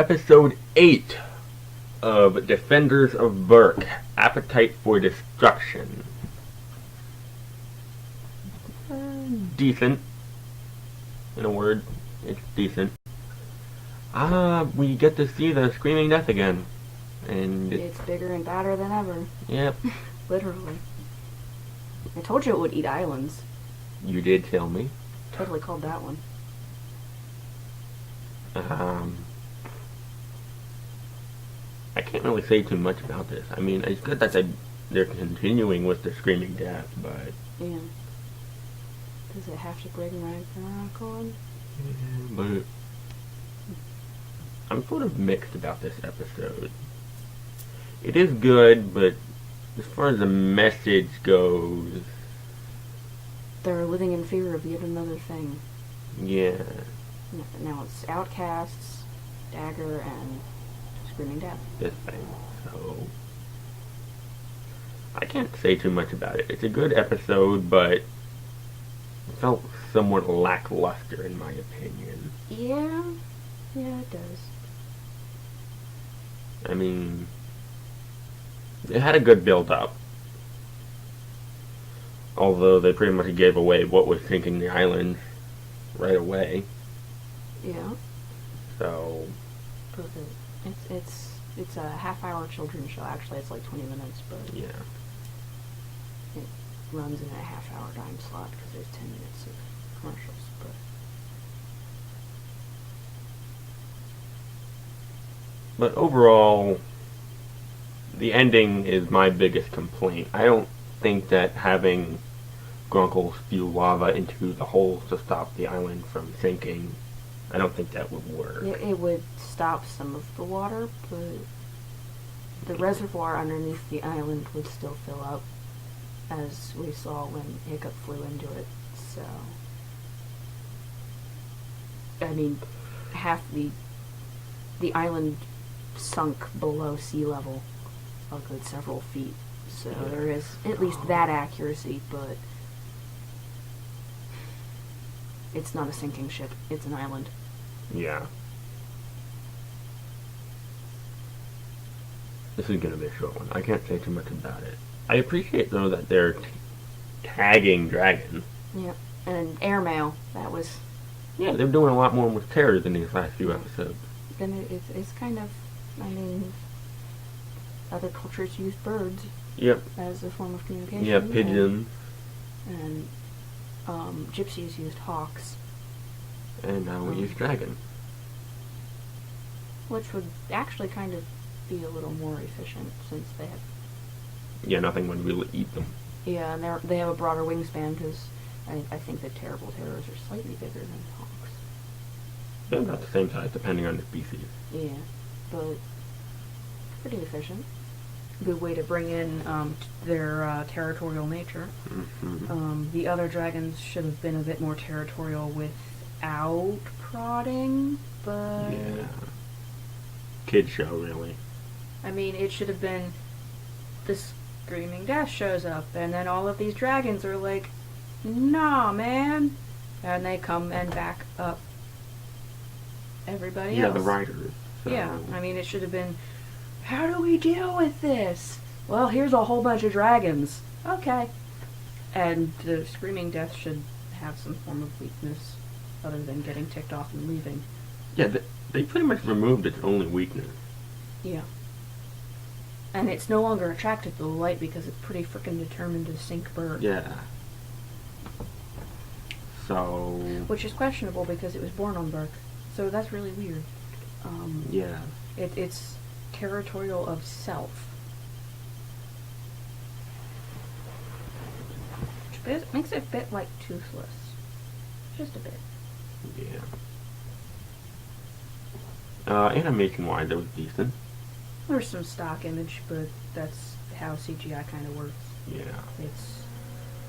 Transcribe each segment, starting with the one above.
Episode 8 of Defenders of Berk, Appetite for Destruction. Decent. In a word, it's decent. We get to see the Screaming Death again. And it's bigger and badder than ever. Yep. Literally. I told you it would eat islands. You did tell me. Totally called that one. I can't really say too much about this. I mean, it's good that they're continuing with the Screaming Death, but... Yeah. Does it have to bring Ragnarok on? Yeah, but... I'm sort of mixed about this episode. It is good, but as far as the message goes... They're living in fear of yet another thing. Yeah. Now it's Outcasts, Dagger, and Screaming Death. This thing, so... I can't say too much about it. It's a good episode, but... it felt somewhat lackluster, in my opinion. Yeah. Yeah, it does. I mean... it had a good build-up. Although they pretty much gave away what was sinking the island right away. Yeah. So... but it's a half-hour children's show. Actually, it's like 20 minutes, but... yeah. It runs in a half-hour time slot because there's 10 minutes of commercials, But overall, the ending is my biggest complaint. I don't think that having Grunkle spew lava into the holes to stop the island from sinking, I don't think that would work. It would stop some of the water, but the reservoir underneath the island would still fill up, as we saw when Hiccup flew into it. So, I mean, half the island sunk below sea level a good several feet. So there is at least that accuracy, but it's not a sinking ship. It's an island. Yeah. This is going to be a short one. I can't say too much about it. I appreciate, though, that they're tagging Dragon. Yep. And airmail. That was... yeah, they're doing a lot more with terrors in these last few episodes. Then it's kind of... I mean... other cultures use birds. Yep. As a form of communication. Yeah, pigeons. And gypsies used hawks. And now we use Dragon. Which would actually kind of be a little more efficient since they have... yeah, nothing would really eat them. yeah, and they have a broader wingspan because I think the terrible terrors are slightly bigger than hawks. They're about the same size depending on the species. Yeah, but pretty efficient. Good way to bring in their territorial nature. Mm-hmm. The other dragons should have been a bit more territorial without prodding, but... yeah. Kid show, really. I mean, it should have been this Screaming Death shows up, and then all of these dragons are like, nah, man. And they come and back up everybody else. Yeah, the riders. So. Yeah, I mean, it should have been, how do we deal with this? Well, here's a whole bunch of dragons. Okay. And the Screaming Death should have some form of weakness other than getting ticked off and leaving. Yeah, they pretty much removed its only weakness. Yeah. And it's no longer attracted to the light because it's pretty frickin' determined to sink Berk. Yeah. So... which is questionable because it was born on Berk. So that's really weird. yeah. It's territorial of self. Which makes it a bit like Toothless. Just a bit. Yeah. Animation-wise, it was decent. There's some stock image, but that's how CGI kind of works. Yeah.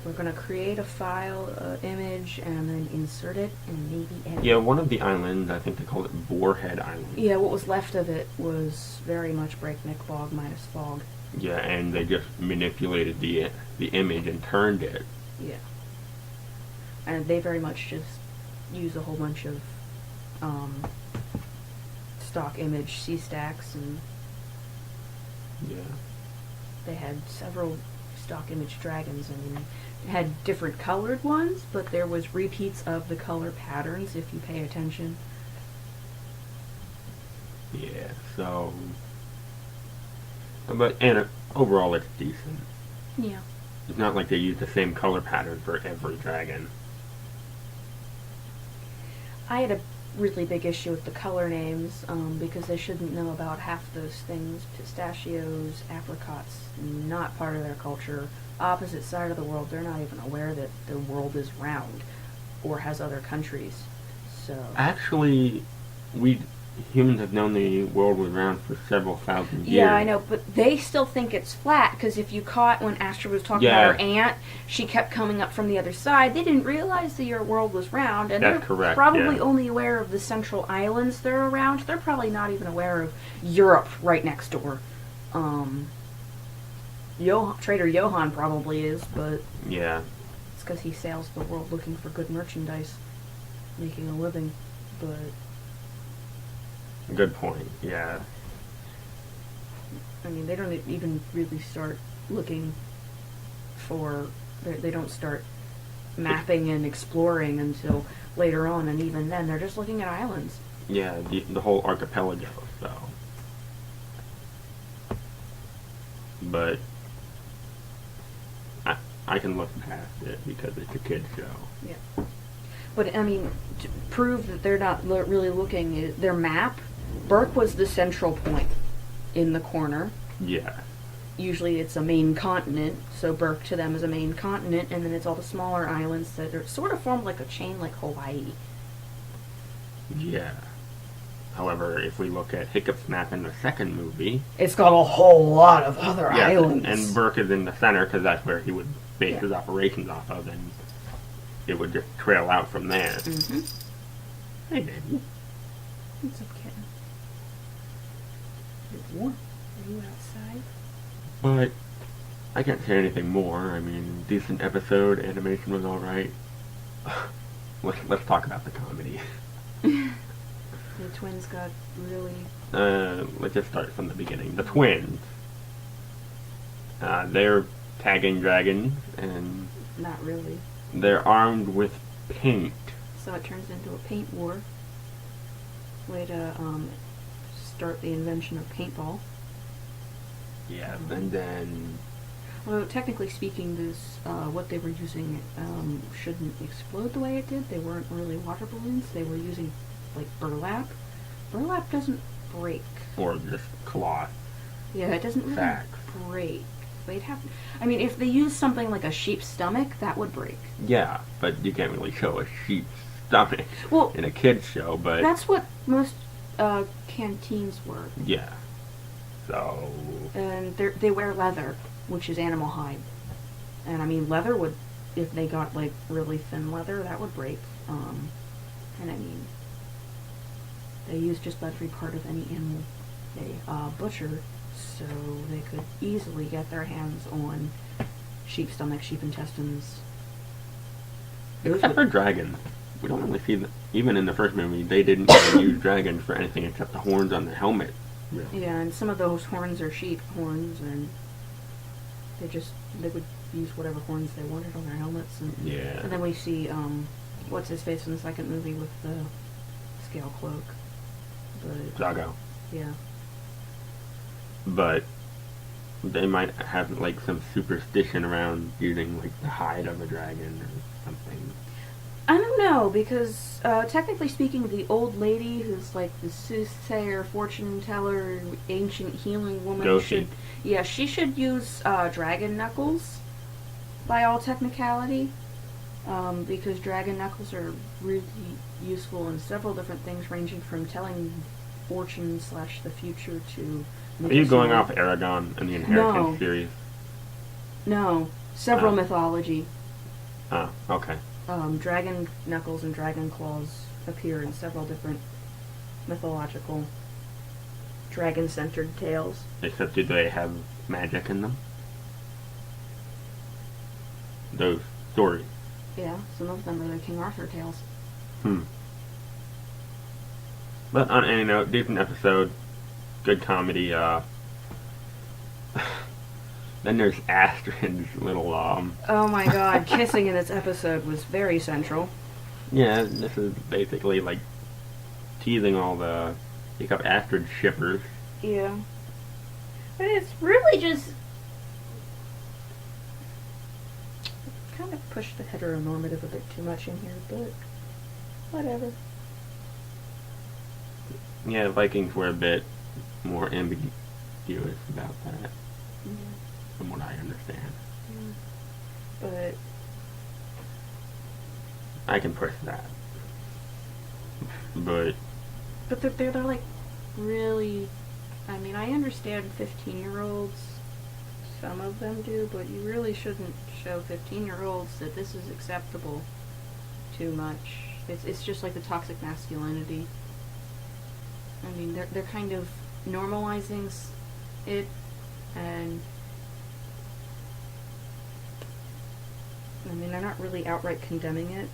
We're going to create a file image and then insert it and maybe edit. Yeah, one of the islands, I think they called it Boarhead Island. Yeah, what was left of it was very much Breakneck Bog minus fog. Yeah, and they just manipulated the image and turned it. Yeah. And they very much just use a whole bunch of stock image sea stacks, and Yeah. they had several stock image dragons. I mean, it had different colored ones, but there was repeats of the color patterns if you pay attention. Yeah, so... But, and overall it's decent. Yeah. It's not like they use the same color pattern for every dragon. I had a really big issue with the color names, because they shouldn't know about half those things. Pistachios, apricots, not part of their culture. Opposite side of the world, they're not even aware that the world is round or has other countries. So Actually, humans have known the world was round for several thousand years. yeah, I know, but they still think it's flat, because if you caught when Astra was talking Yeah. about her aunt, she kept coming up from the other side. They didn't realize that your world was round, and That's they're correct, probably yeah. only aware of the central islands they're around. They're probably not even aware of Europe right next door. Trader Johann probably is, but Yeah. it's because he sails the world looking for good merchandise, making a living. But Good point, yeah. I mean, they don't even really start looking for. They don't start mapping and exploring until later on, and even then, they're just looking at islands. Yeah, the whole archipelago, so. But I can look past it because it's a kid's show. Yeah. But I mean, to prove that they're not really looking, their map. Berk was the central point in the corner. Yeah. Usually it's a main continent, so Berk to them is a main continent, and then it's all the smaller islands that are sort of formed like a chain, like Hawaii. Yeah. However, if we look at Hiccup's map in the second movie, It's got a whole lot of other yeah, islands. and Berk is in the center because that's where he would base Yeah. his operations off of, and it would just trail out from there. Mm-hmm. Hey, baby. What's up, kitten? It's warm. Are you outside? But I can't say anything more. I mean, decent episode. Animation was all right. Let's talk about the comedy. The twins got really... Let's just start from the beginning. The twins. They're tagging dragons, and Not really. they're armed with paint. So it turns into a paint war. Way to start the invention of paintball. Yeah, and then Although technically speaking, this what they were using shouldn't explode the way it did. They weren't really water balloons. They were using like burlap. Burlap doesn't break. or just cloth. Yeah, it doesn't really Sacks. break. They'd have. I mean, if they used something like a sheep's stomach, that would break. Yeah, but you can't really show a sheep's stomach Well, in a kids show. But that's what most canteens were. yeah, so And they wear leather, which is animal hide. And I mean, leather would, if they got like really thin leather, that would break. And I mean, they use just about every part of any animal they butcher, so they could easily get their hands on sheep stomach, sheep intestines. Those except for would- dragons, we don't really see even in the first movie they didn't even use dragons for anything except the horns on the helmet. Really. Yeah, and some of those horns are sheep horns, and they would use whatever horns they wanted on their helmets. And Yeah. then we see what's his face in the second movie with the scale cloak. But Zago. yeah, But they might have like some superstition around using like the hide of a dragon or something. I don't know, because technically speaking, the old lady who's like the soothsayer, fortune teller, ancient healing woman Goshi. she should use dragon knuckles by all technicality, because dragon knuckles are really useful in several different things, ranging from telling fortune / the future to. Are you going medicinal. off Aragon and the Inheritance No. series? No, several Oh. mythology. Oh, okay. Dragon knuckles and dragon claws appear in several different mythological dragon-centered tales. Except do they have magic in them? Those stories. Yeah, some of them are the King Arthur tales. But on any note, decent episode, good comedy. Then there's Astrid's little Oh my god, kissing in this episode was very central. Yeah, this is basically like teasing all the Jacob Astrid shippers. Yeah. But it's really just kind of pushed the heteronormative a bit too much in here, but whatever. Yeah, Vikings were a bit more ambiguous about that, from what I understand. But I can push that. But they're like really. I mean, I understand 15-year-olds. Some of them do, but you really shouldn't show 15-year-olds that this is acceptable too much. It's just like the toxic masculinity. I mean, they're kind of normalizing it, and I mean, they're not really outright condemning it,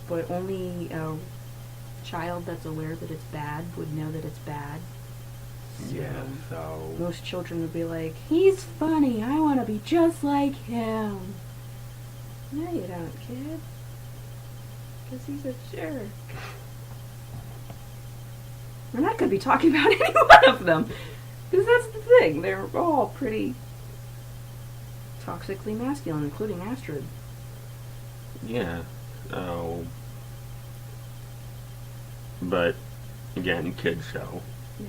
but only a child that's aware that it's bad would know that it's bad. So most children would be like, he's funny, I want to be just like him. No, you don't, kid. Because he's a jerk. And I could be talking about any one of them. Because that's the thing. They're all pretty toxically masculine, including Astrid. Yeah, so... But, again, kids show. Yeah.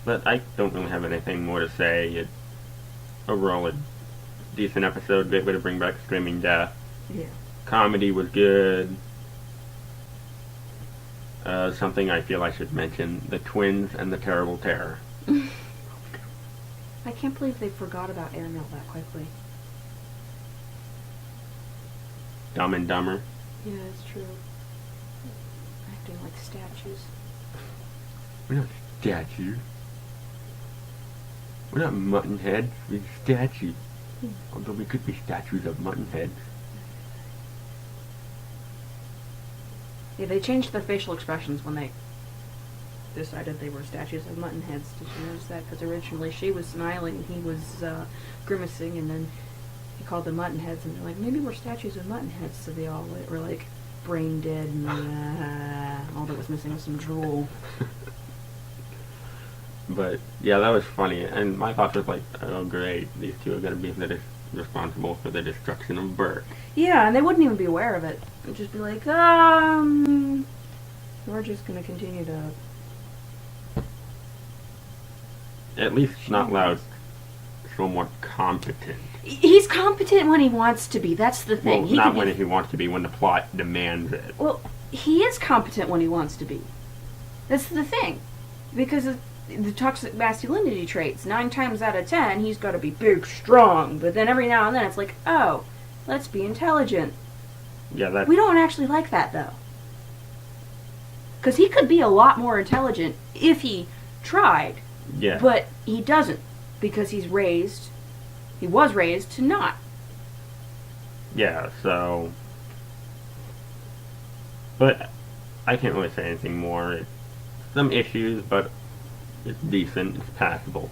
But I don't really have anything more to say. Overall, a decent episode, great way to bring back Screaming Death. Yeah. Comedy was good. Something I feel I should mention, the twins and the terrible terror. I can't believe they forgot about Airmail that quickly. Dumb and Dumber. Yeah, it's true. Acting like statues. We're not statues. We're not mutton heads, we're statues. Although we could be statues of mutton heads. Yeah, they changed their facial expressions when they decided they were statues of mutton heads. Did you notice that? Because originally she was smiling and he was grimacing, and then he called them mutton heads, and they're like, maybe we're statues of mutton heads. So they all were like brain dead, and all that was missing was some drool. But yeah, that was funny, and my thought was like, oh great, these two are going to be responsible for the destruction of Berk. Yeah, and they wouldn't even be aware of it. They'd just be like, we're just going to continue to... At least not loud, somewhat competent. He's competent when he wants to be, that's the thing. Well, not when he wants to be, when the plot demands it. Well, he is competent when he wants to be. That's the thing. Because of the toxic masculinity traits, 9 times out of 10, he's got to be big, strong. But then every now and then it's like, oh, let's be intelligent. Yeah, that. We don't actually like that, though. Because he could be a lot more intelligent if he tried. Yeah. But he doesn't. Because he was raised to not. Yeah, so... But I can't really say anything more. It's some issues, but it's decent, it's passable.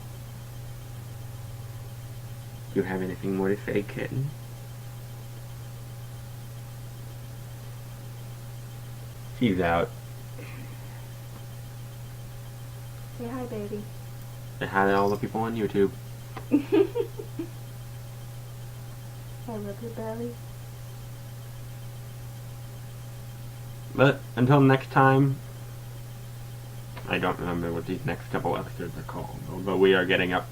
Do you have anything more to say, kitten? She's out. Say hi, baby. Say hi to all the people on YouTube. I love your belly. But until next time, I don't remember what these next couple episodes are called, although we are getting up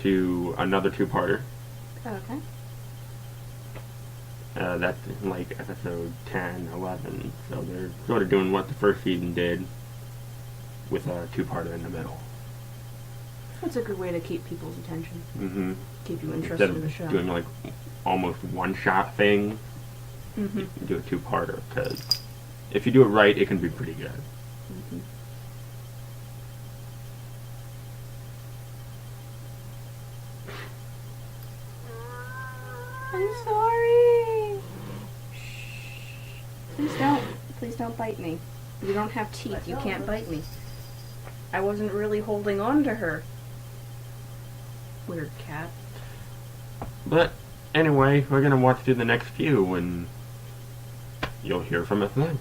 to another 2-parter. Okay. That's like episode 10, 11, so they're sort of doing what the first season did with a 2-parter in the middle. That's a good way to keep people's attention. Mm-hmm. Keep you interested Instead in the of show. doing like almost one-shot thing, Mm-hmm. you do a 2-parter, because if you do it right, it can be pretty good. Mm-hmm. I'm sorry. Shh. Please don't. Please don't bite me. You don't have teeth. You can't bite me. I wasn't really holding on to her. Weird cat. But anyway, we're gonna watch through the next few, and you'll hear from us then.